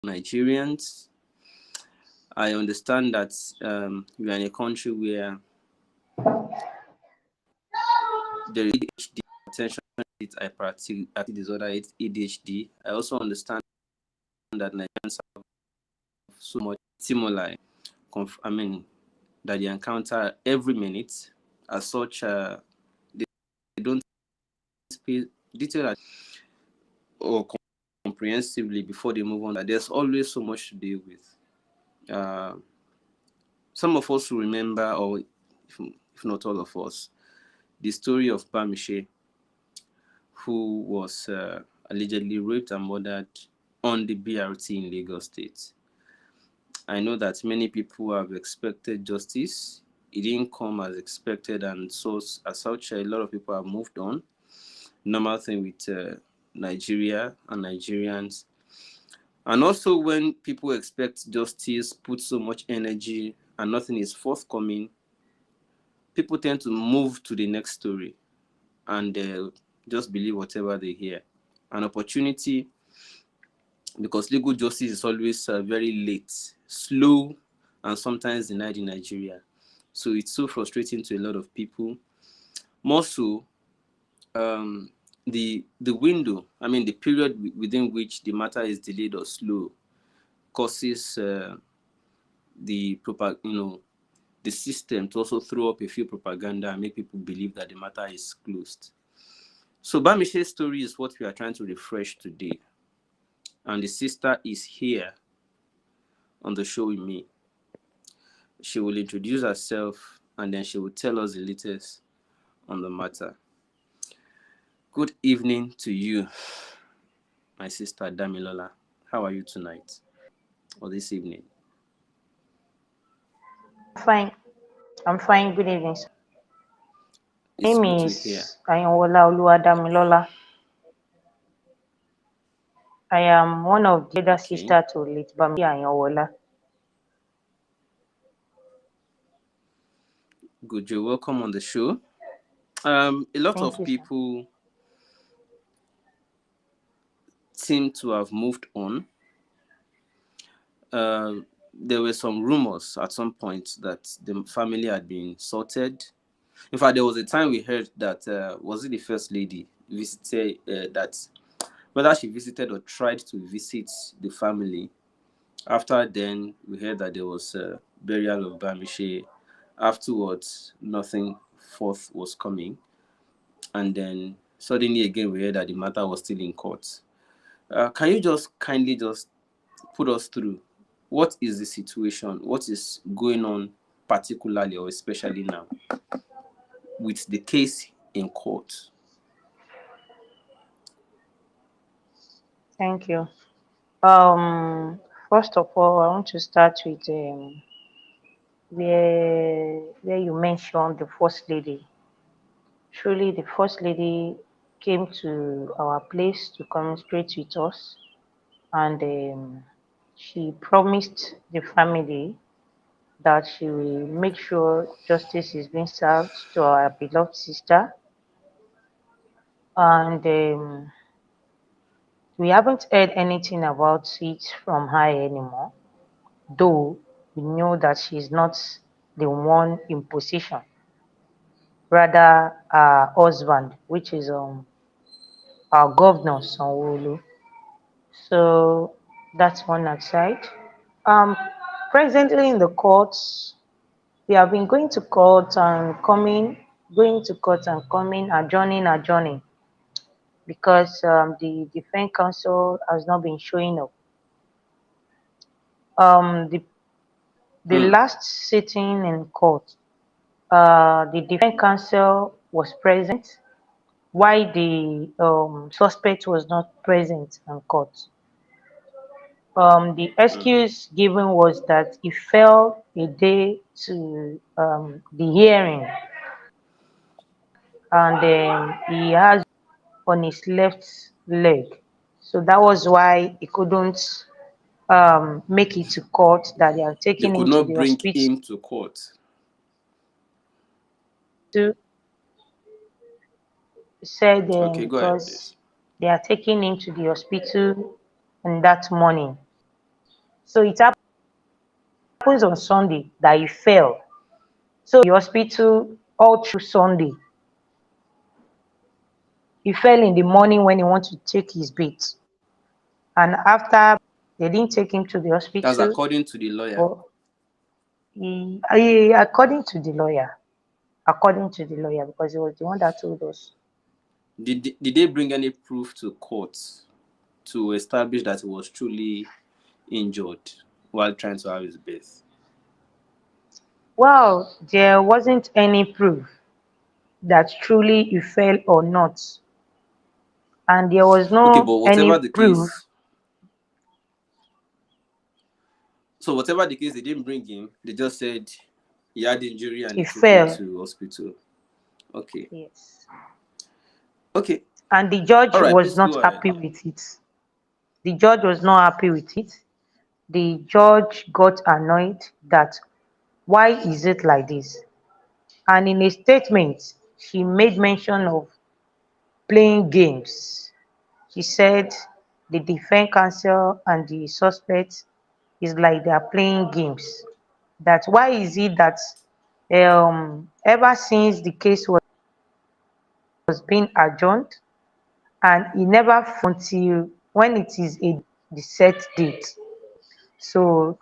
Nigerians. I understand that we are in a country where there is ADHD, attention hyperactivity disorder, it's ADHD. I also understand that Nigerians have so much stimuli, I mean, that they encounter every minute. As such, they don't speak detail or comprehensively before they move on. That there's always so much to deal with. Uh, some of us will remember, or if not all of us, the story of Bamise, who was allegedly raped and murdered on the BRT in Lagos State. I know that many people have expected justice. It didn't come as expected, and so as such, a lot of people have moved on. Normal thing with Nigeria and Nigerians. And also, when people expect justice, put so much energy, and nothing is forthcoming, people tend to move to the next story and just believe whatever they hear. An opportunity, because legal justice is always very late, slow, and sometimes denied in Nigeria. So it's so frustrating to a lot of people. More so, the window, I mean, the period within which the matter is delayed or slow, causes the the system to also throw up a few propaganda and make people believe that the matter is closed. So Bamishe's story is what we are trying to refresh today. And the sister is here on the show with me. She will introduce herself and then she will tell us the latest on the matter. Good evening to you, my sister Damilola. How are you tonight or this evening? Fine. I'm fine. Good evening, sir. My It's name good to hear. is Ayinwola Oluwadamilola. I am one of the elder Okay, sister to late Bamise Ayinwola. good. You're welcome on the show. A lot Thank of you, sir. people seem to have moved on. There were some rumors at some point that the family had been sorted. In fact, there was a time we heard that was it the first lady visited that whether she visited or tried to visit the family. After then, we heard that there was a burial of Bamise. Afterwards, nothing forth was coming, and then suddenly again we heard that the matter was still in court. Can you just kindly just put us through what is the situation, what is going on particularly or especially now with the case in court? Thank you. Um, First of all, I want to start with where you mentioned the first lady. Truly, the first lady came to our place to commiserate with us, and she promised the family that she will make sure justice is being served to our beloved sister. And we haven't heard anything about it from her anymore, though we know that she's not the one in position, rather her husband, which is our governor, Sanwo-Olu. So that's one aside. Um, Presently in the courts, we have been going to court and coming, going to court and coming, adjourning, because the defense counsel has not been showing up. The Hmm. last sitting in court, the defense counsel was present, while the suspect was not present in court. The excuse given was that he fell a day to the hearing, and he has on his left leg. So that was why he couldn't make it to court, that they are They taking could him to not the bring hospital. him to court. Said Okay, go ahead, because please. they are taking him to the hospital in that morning. So it happens on Sunday that he fell. So the hospital all through Sunday. He fell in the morning when he wanted to take his bath. And after they didn't take him to the That's hospital, according to the lawyer. but according to the lawyer, because he was the one that told us. Did they bring any proof to court to establish that he was truly injured while trying to have his birth? Well, there wasn't any proof that truly he fell or not, and there was Okay, but no any whatever the proof case, so whatever the case, they didn't bring him. They just said he had injury and he they took him fell. to hospital. Okay. Yes. Okay. And the All judge right. was Please go not ahead. happy with it. The judge was not happy with it. The judge got annoyed that why is it like this? And in a statement, she made mention of playing games. She said the defense counsel and the suspect is like they are playing games. That why is it that ever since the case was being adjourned and he never until when it is the set date. So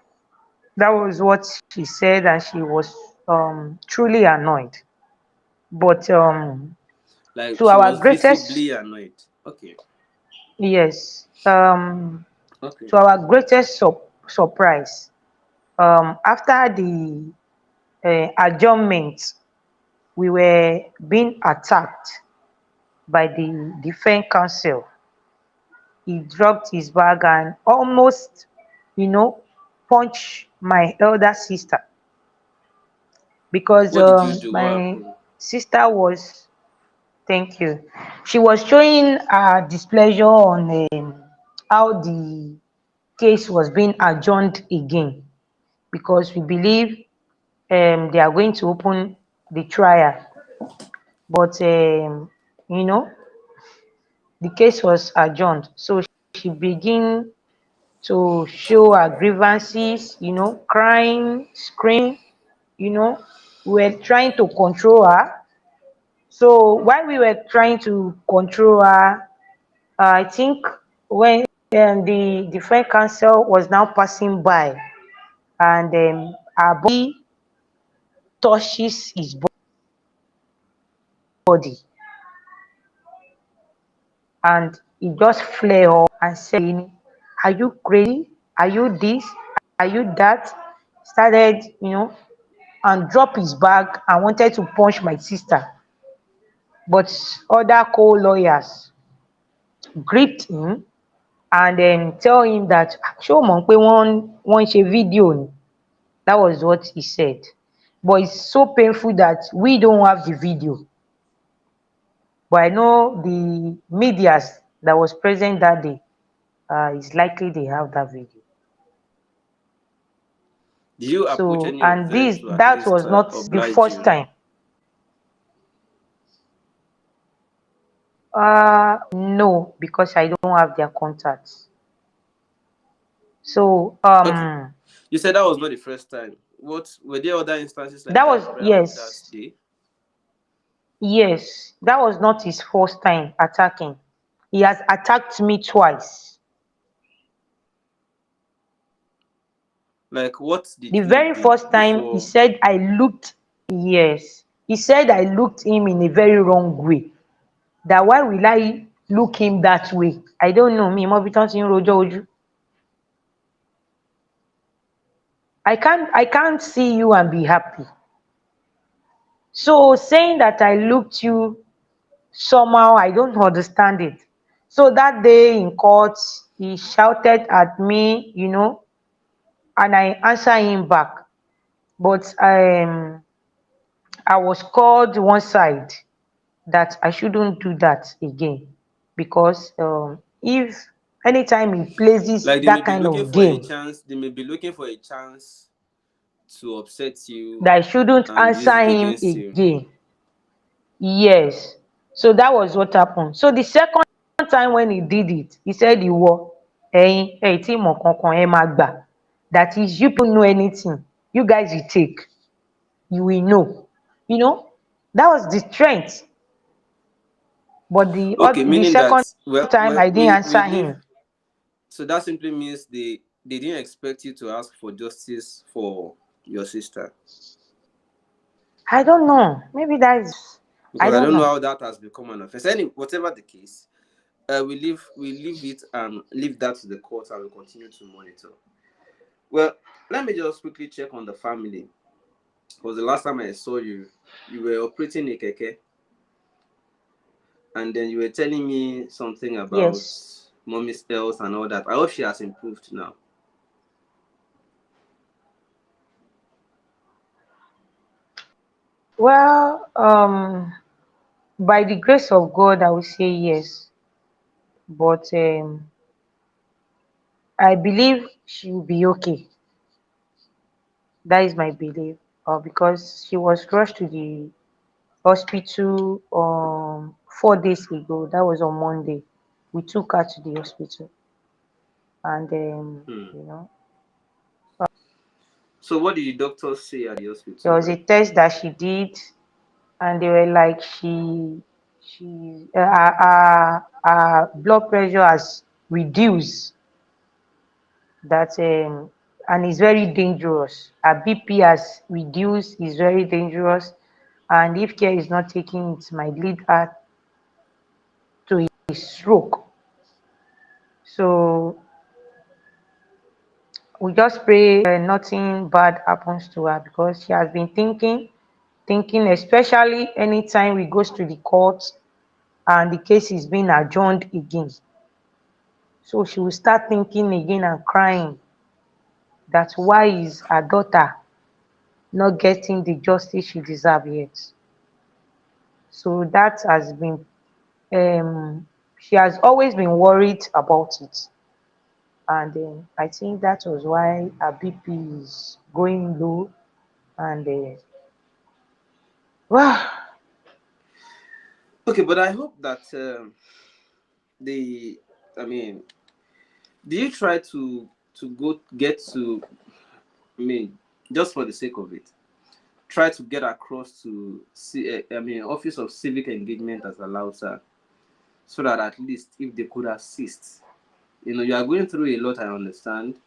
that was what she said, and she was truly annoyed. But Like to she our was greatest visibly annoyed. Okay. yes, Okay. to our greatest surprise, after the adjournment, we were being attacked by the defense counsel. He dropped his bag and almost, you know, punched my elder sister because What did you do? What my happened? sister was, thank you, she was showing her displeasure on how the case was being adjourned again because we believe they are going to open the trial, but you know the case was adjourned. So she began to show her grievances, crying, screaming, we were trying to control her. So while we were trying to control her, I think when the defense counsel was now passing by and her body touches his body and he just flare up and saying, are you crazy? Are you this? Are you that? Started, and drop his bag and wanted to punch my sister. But other co-lawyers gripped him and tell him that ṣé o mọ̀ pé wọ́n ń ṣe fídíò ni? That was what he said. But it's so painful that we don't have the video. But I know the medias that was present that day, it's likely they have that video. Did you approach So, any of and them this to at that least was not the oblige first you? time. No, because I don't have their contacts. So, Okay. You said that was not the first time. What were there other instances like that was, that prior to that yes, day? yes, that was not his first time attacking. He has attacked me twice. Like what The did he very do first time he before? said I looked, yes, he said I looked him in a very wrong way. That why will I look him that way? I don't know, me mo bí tán ti ń rojọ́ ojú. I can't see you and be happy. So saying that I looked you somehow, I don't understand it. So that day in court, he shouted at me, and I answered him back. But I was called one side that I shouldn't do that again because if anytime he plays Like they may that be kind looking of for a game, chance. They may be looking for a chance to upset you that I shouldn't and use answer it him against you. again. Yes. So that was what happened. So the second time when he did it, he said ìwọ ẹ̀yin ẹ tí mọ̀ kankan ẹ máa gbà. That is, you people know anything. You guys will take. You will know. You know, that was the strength. But Okay, the meaning that second time I didn't we answer leave. him. So that simply means they didn't expect you to ask for justice for your sister, I don't know. Maybe that is, I because I don't don't know know. how that has become an offense. Any whatever the case, we leave it and leave that to the court, and we continue to monitor. Well, let me just quickly check on the family, because the last time I saw you, you were operating a keke, and then you were telling me something about Yes. mommy's health and all that. I hope she has improved now. Well, by the grace of God, I will say yes. But I believe she will be okay. That is my belief. Because she was rushed to the hospital 4 days ago. That was on Monday. We took her to the hospital, and Hmm. you know, So what did the doctors say at the there hospital? was a test that she did, and they were like, her blood pressure has reduced. That and it's very dangerous. Her BP has reduced. Is very dangerous, and if care is not taken, it might lead her to a stroke. So we just pray nothing bad happens to her, because she has been thinking, especially anytime we goes to the court and the case is being adjourned again. So she will start thinking again and crying that why is her daughter not getting the justice she deserves yet. So that has been, she has always been worried about it. And I think that was why her BP is going low. And well, Okay, but I hope that the I mean, do you try to go get to, I mean, just for the sake of it, try to get across to Office of Civic Engagement as allowed, sir, so that at least if they could assist. You are going through a lot, I understand.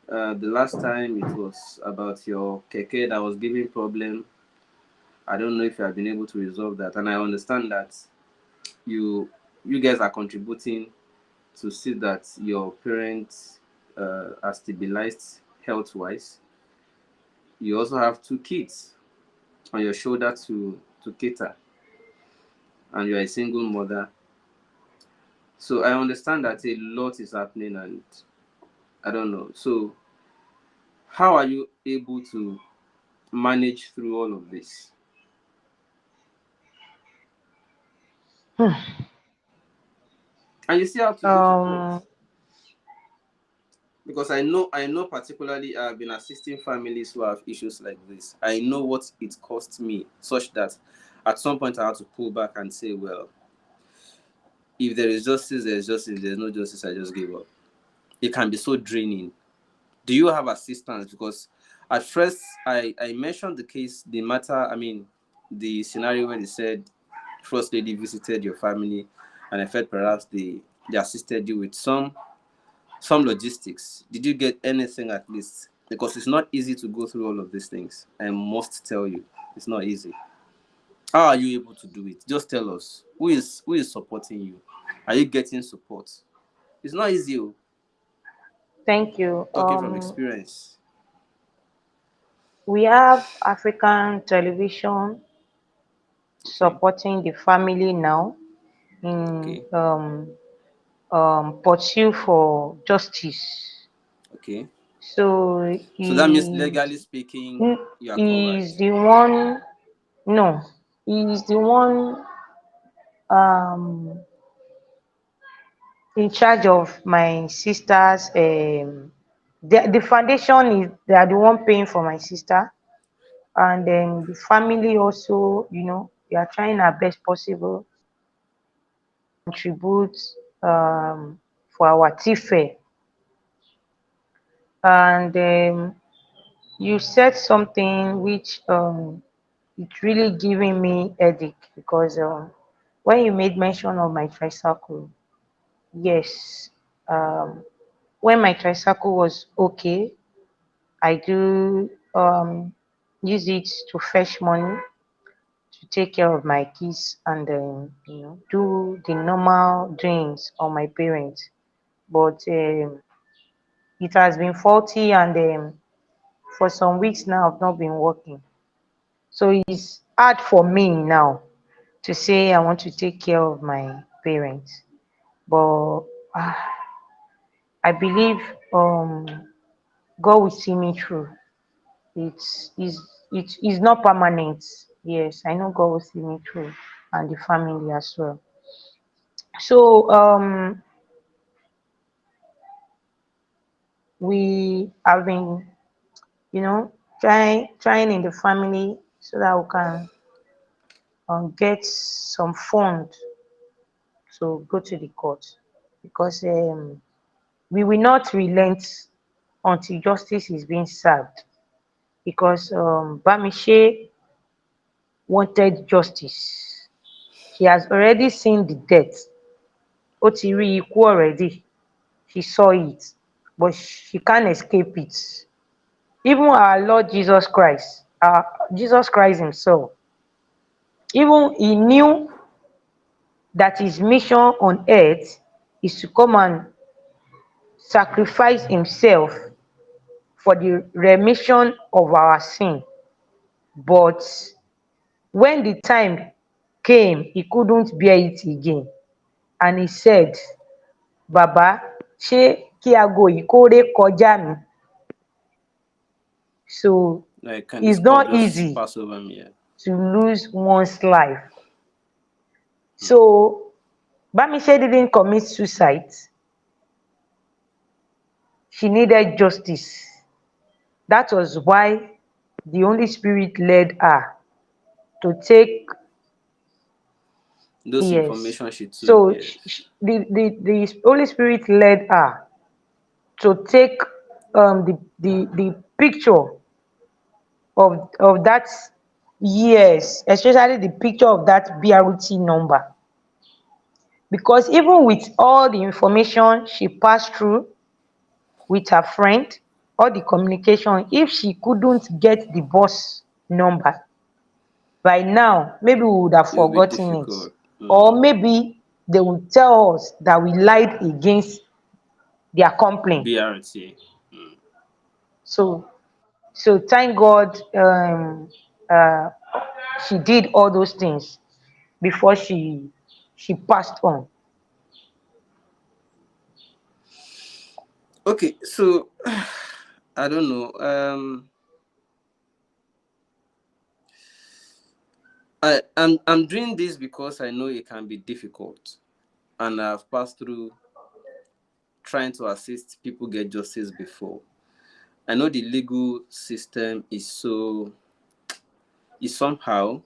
The last time it was about your keke that was giving problem. I don't know if you have been able to resolve that, and I understand that you you guys are contributing to see that your parents are stabilized health wise. You also have two kids on your shoulder to cater, and you're a single mother. So I understand that a lot is happening, and I don't know. So how are you able to manage through all of this? And you still have to go to court, um, because I know particularly I've been assisting families who have issues like this. I know what it cost me, such that at some point I had to pull back and say, well, if there is justice, there is justice. If there's no justice, I just give up. It can be so draining. Do you have assistance? Because at first I mentioned the case, the matter, the scenario where they said first lady visited your family, and I felt perhaps they assisted you with some logistics. Did you get anything at least? Because it's not easy to go through all of these things. I must tell you, it's not easy. How are you able to do it? Just tell us. Who is supporting you? Are you getting support? It's not easy. Oh, thank you. talking from experience. We have African television Okay. supporting the family now in Okay. pursuit for justice. Okay. So So that means legally speaking, you are he covered. is the one. No, he is the one um, in charge of my sister's. The foundation is, they are the one paying for my sister, and then the family also. We are trying our best possible contribute for our TFE. And you said something which it's really giving me headache because when you made mention of my tricycle, yes, um, when my tricycle was okay, I do use it to fetch money to take care of my kids and do the normal doings on my parents. But it has been faulty and for some weeks now I've not been working. So it's hard for me now to say I want to take care of my parents. But uh, I believe God will see me through. It's not permanent. Yes, I know God will see me through and the family as well. So we have been, trying in the family so that we can get some fund to go to the court because we will not relent until justice is being served because Bamise wanted justice. She has already seen the death. Ó ti rí ikú already. She saw it, but she can't escape it. Even our Lord Jesus Christ himself, even he knew that his mission on earth is to come and sacrifice himself for the remission of our sin. But when the time came, he couldn't bear it again. And he said, Baba, ṣé kí aago yìí kó ré kọjá mi? So Like, can this it's cup not just easy pass over me? Yeah. to lose one's life. So Bamise didn't commit suicide. She needed justice. That was why the Holy Spirit led her to take. Those Yes. information she took, So yes. the Holy Spirit led her to take the picture of that, yes, especially the picture of that BRT number. Because even with all the information she passed through with her friend, all the communication, if she couldn't get the bus number, by now maybe we would have It will be forgotten it. difficult. Or maybe they will tell us that we lied against their complaint. BRT. So thank God uh, she did all those things before she passed on. Okay, so I don't know. I'm doing this because I know it can be difficult, and I've passed through trying to assist people get justice before. I know the legal system is somehow,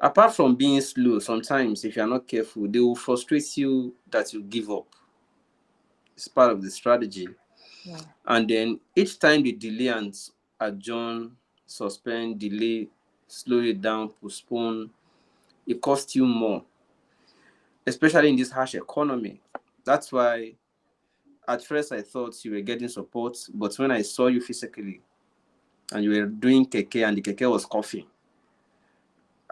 apart from being slow, sometimes if you're not careful, they will frustrate you that you give up. It's part of the strategy. Yeah. And then each time they delay and adjourn, suspend, delay, slow it down, postpone, it costs you more, especially in this harsh economy. That's why at first I thought you were getting support, but when I saw you physically and you were doing keke and the keke was coughing,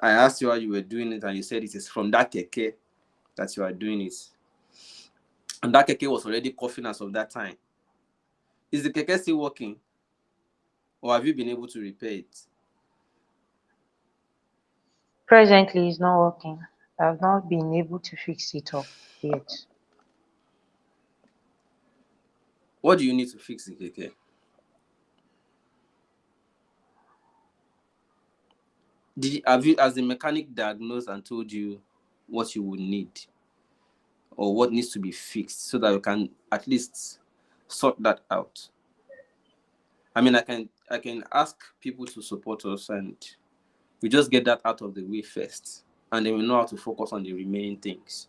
I asked you how you were doing it and you said it is from that keke that you are doing it. And that keke was already coughing as of that time. Is the keke still working or have you been able to repair it? Presently it's not working. I've not been able to fix it up yet. What do you need to fix the keke? Has the mechanic diagnosed and told you what you would need or what needs to be fixed so that you can at least sort that out? I mean, I can ask people to support us and we just get that out of the way first, and then we know how to focus on the remaining things.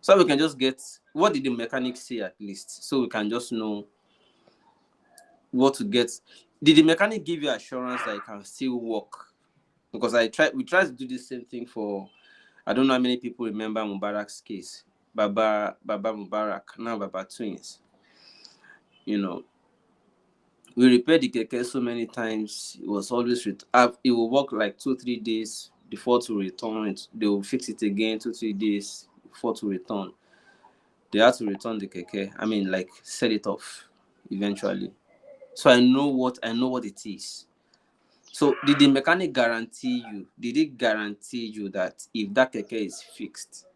So we can just get what did the mechanic say at least, so we can just know what to get. Did the mechanic give you assurance that it can still work? Because we tried to do the same thing for, I don't know how many people remember Mubarak's case, Baba Mubarak, now Baba twins. You know, we repaired the keke so many times. It was always it will work like 2 3 days before to return it. They will fix it again 2 3 days before to return. They had to return the keke. I mean, like sell it off eventually. So I know what it is. So did the mechanic guarantee you? Did it guarantee you that if that keke is fixed,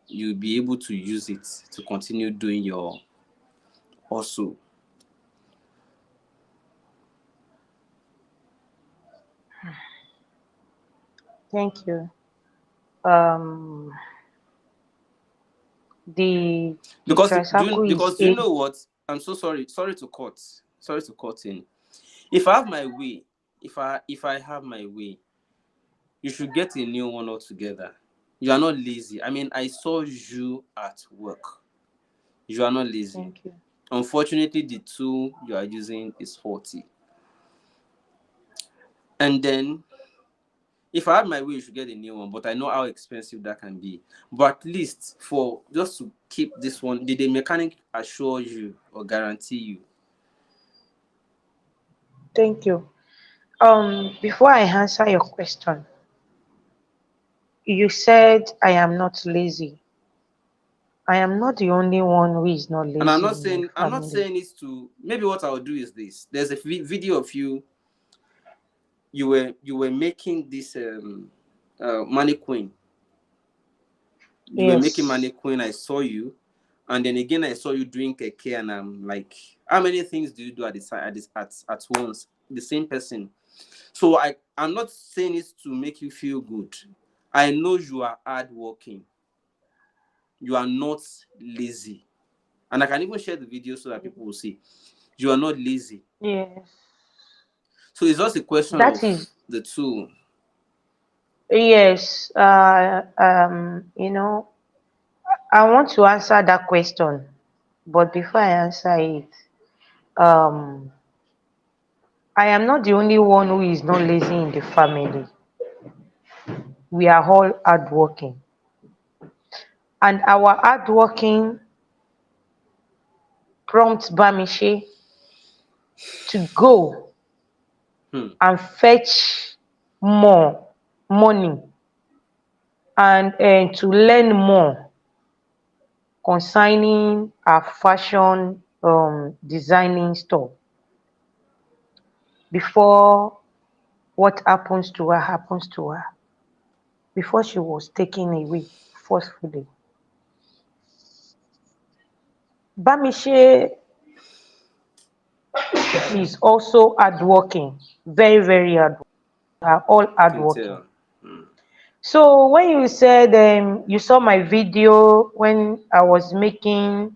you'll be able to use it to continue doing your hustle? Thank you. Um, the tricycle is Because you a know what? I'm so sorry. Sorry to cut in. If I have my way, if I have my way, you should get a new one altogether. You are not lazy. I mean, I saw you at work. You are not lazy. thank you. Unfortunately, the tool you are using is faulty. And then, if I had my way, you should get a new one. But I know how expensive that can be. But at least for just to keep this one, did the mechanic assure you or guarantee you? Thank you. Before I answer your question, you said I am not lazy. I am not the only one who is not And lazy in my I'm not family. saying this to, maybe what I'll do is this. There's a video of you. You were making this mannequin. You were making Yes, mannequin. I saw you, and then again I saw you doing keke, and I'm like, how many things do you do at the side at once? The same person. So I'm not saying this to make you feel good. I know you are hardworking. You are not lazy, and I can even share the video so that people will see you are not lazy. yes. So it's just a question That of is the two. yes. I want to answer that question, but before I answer it, um, I am not the only one who is not lazy in the family. We are all hardworking, and our hardworking prompts Bamise to go Hmm. and fetch more money and to learn more concerning her fashion designing stuff before what happens to her happens to her, before she was taken away forcefully. Bamise is also hardworking, very, very hardworking. We are all I can hardworking. tell. Hmm. So when you said you saw my video when I was making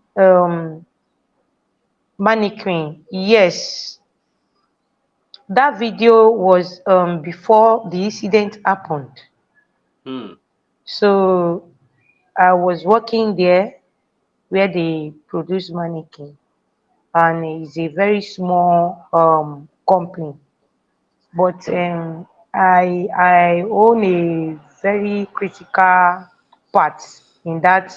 mannequin, yes, that video was before the incident happened. Hmm. So I was working there where they produce mannequin, and it's a very small company. But I own a very critical part in that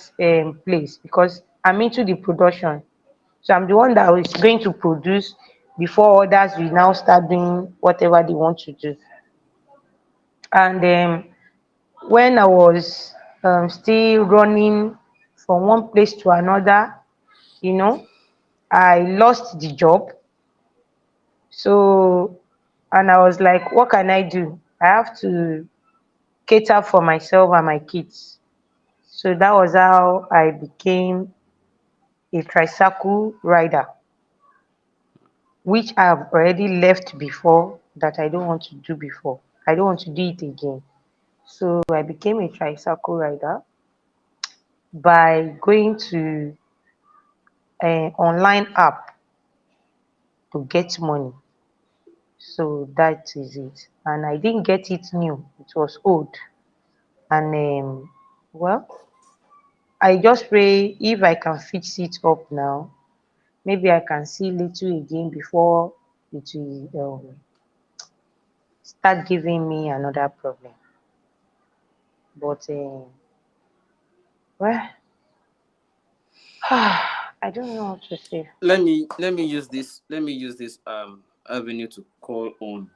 place because I'm into the production. So I'm the one that is going to produce before others will now start doing whatever they want to do. And when I was still running from one place to another, you know, I lost the job. So, and I was like, what can I do? I have to cater for myself and my kids. So that was how I became a tricycle rider, which I have already left before that I don't want to do before. I don't want to do it again. So I became a tricycle rider by going to an online app to get money. So that is it. And I didn't get it new, it was old. And well, I just pray if I can fix it up now, maybe I can see little again before it will start giving me another problem. But well, I don't know what to say. Let me use this avenue to call on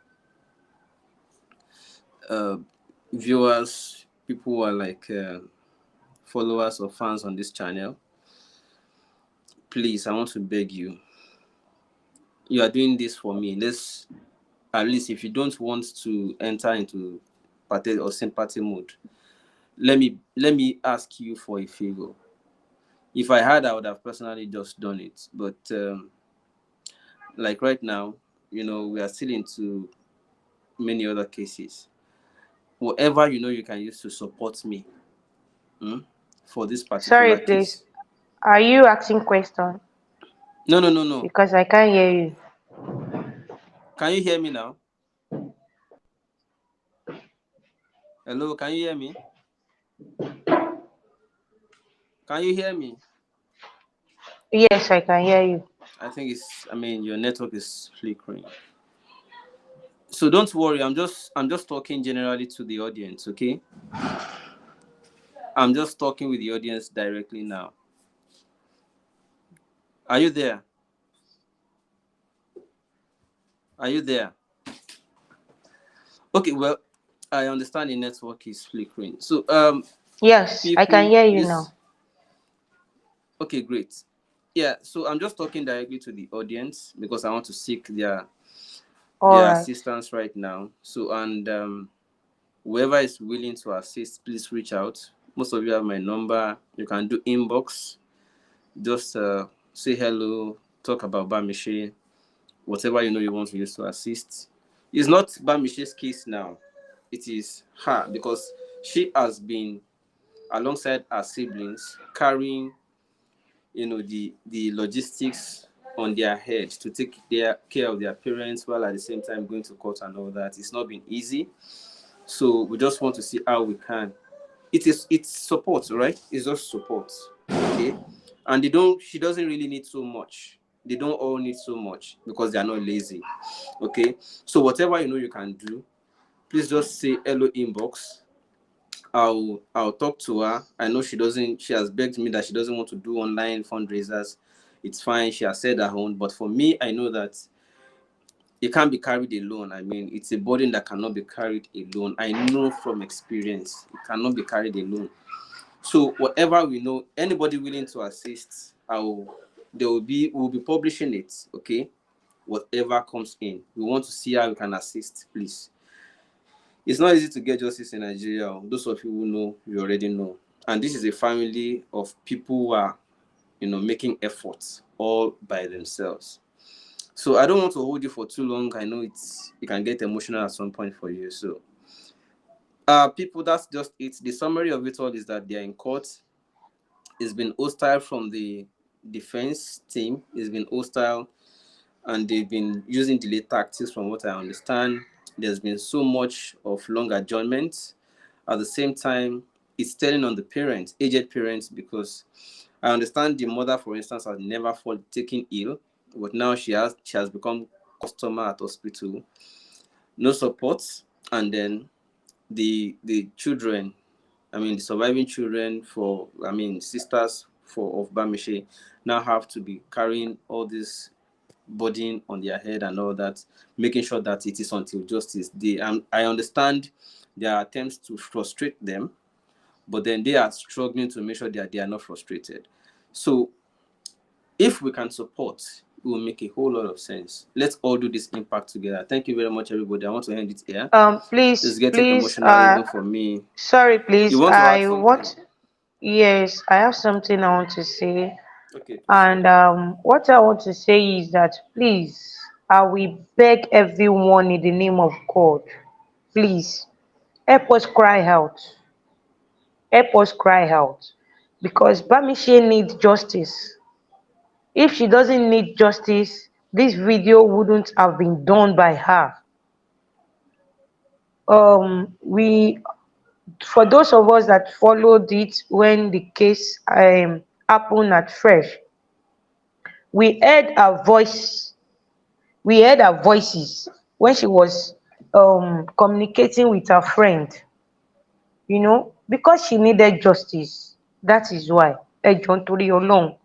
uh viewers, people who are like followers or fans on this channel. Please, I want to beg you. You are doing this for me. Let's, at least if you don't want to enter into party or sympathy mode, let me ask you for a favor. If I had, I would have personally just done it. But like right now, we are still into many other cases. Whatever you can use to support me, hmm, for this Sorry, particular please. case. Are you asking question? No, no, no, no. Because I can't hear you. Can you hear me now? Hello, can you hear me? Can you hear me? Yes, I can hear you. I mean, your network is flickering. So don't worry, I'm just talking generally to the audience, okay? I'm just talking with the audience directly now. Are you there? Are you there? Okay, well, I understand the network is flickering. So Yes, I can people, hear you please. now. Okay, great. Yeah, so I'm just talking directly to the audience because I want to seek All their right. assistance right now. So, and whoever is willing to assist, please reach out. Most of you have my number. You can do inbox. Just say hello, talk about Bamise, whatever you want to use to assist. It's not Bamishe's case now. It is her, because she has been alongside her siblings carrying the logistics on their head to take care of their parents while at the same time going to court and all that. It's not been easy. So we just want to see how we can. It's support, right? It's just support. Okay. And she doesn't really need so much. They don't all need so much because they are not lazy. Okay. So whatever you can do, please just say hello inbox. I'll talk to her. I know she has begged me that she doesn't want to do online fundraisers. It's fine. She has said her own. But for me, I know that it can't be carried alone. I mean, it's a burden that cannot be carried alone. I know from experience, it cannot be carried alone. So whatever we know, anybody willing to assist, we'll be publishing it. Okay. Whatever comes in, we want to see how we can assist, please. It's not easy to get justice in Nigeria. Those of you who know, you already know. And this is a family of people who are, making efforts all by themselves. So I don't want to hold you for too long. I know it can get emotional at some point for you. So, people, that's just it. The summary of it all is that they're in court. It's been hostile from the defense team. It's been hostile, and they've been using delay tactics, from what I understand. There's been so much of long adjournment. At the same time, it's telling on the parents, aged parents, because I understand the mother, for instance, has never taken ill, but now she has become customer at hospital, no support, and then the children, I mean the surviving children, sisters of Bamise, now have to be carrying all this burden on their head and all that, making sure that it is until justice. I understand their attempts to frustrate them, but then they are struggling to make sure that they are not frustrated. So if we can support, it will make a whole lot of sense. Let's all do this impact together. Thank you very much, everybody. I want to end it here. It's Please, getting please, emotional even for me. sorry, You please. want to add something? Yes, I have something I want to say. Okay, please say. And what I want to say is that please, I will beg everyone in the name of God, please help us cry out. Help us cry out. Because Bamise needs justice. If she doesn't need justice, this video wouldn't have been done by her. We For those of us that followed it when the case happened at Fresh, we heard her voice, we heard her voices when she was communicating with her friend, because she needed justice. That is why. Ẹ jọ̀ọ́ nítorí Ọlọ́run,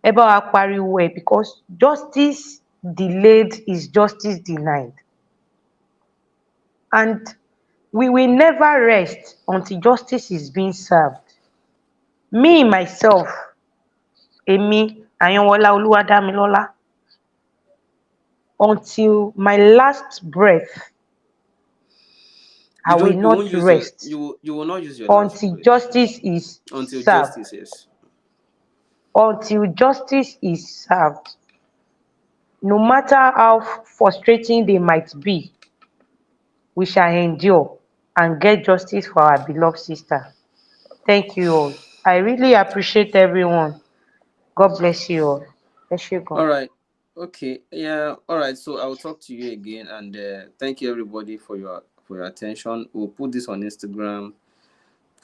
ẹ bá wa pariwo ẹ̀, because justice delayed is justice denied. And we will never rest until justice is being served. Me myself, èmi Àyànwọlá Olúwadámilọ́lá, until my last breath, I You will don't. You won't not use your. rest You will not use your last until breath justice is until served. justice is. Until justice is served. No matter how frustrating they might be, we shall endure and get justice for our beloved sister. Thank you all. I really appreciate everyone. God bless you all. Ẹ ṣé gan. All right. Okay. Yeah. All right. So I will talk to you again, and thank you everybody for your attention. We'll put this on Instagram.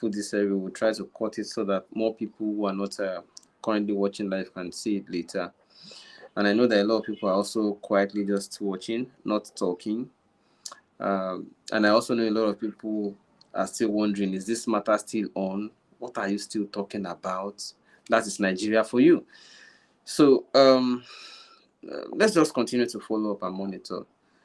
Put this everywhere. We'll try to cut it so that more people who are not currently watching live can see it later. And I know that a lot of people are also quietly just watching, not talking. And I also know a lot of people are still wondering, is this matter still on? What are you still talking about? That is Nigeria for you. So let's just continue to follow up and monitor.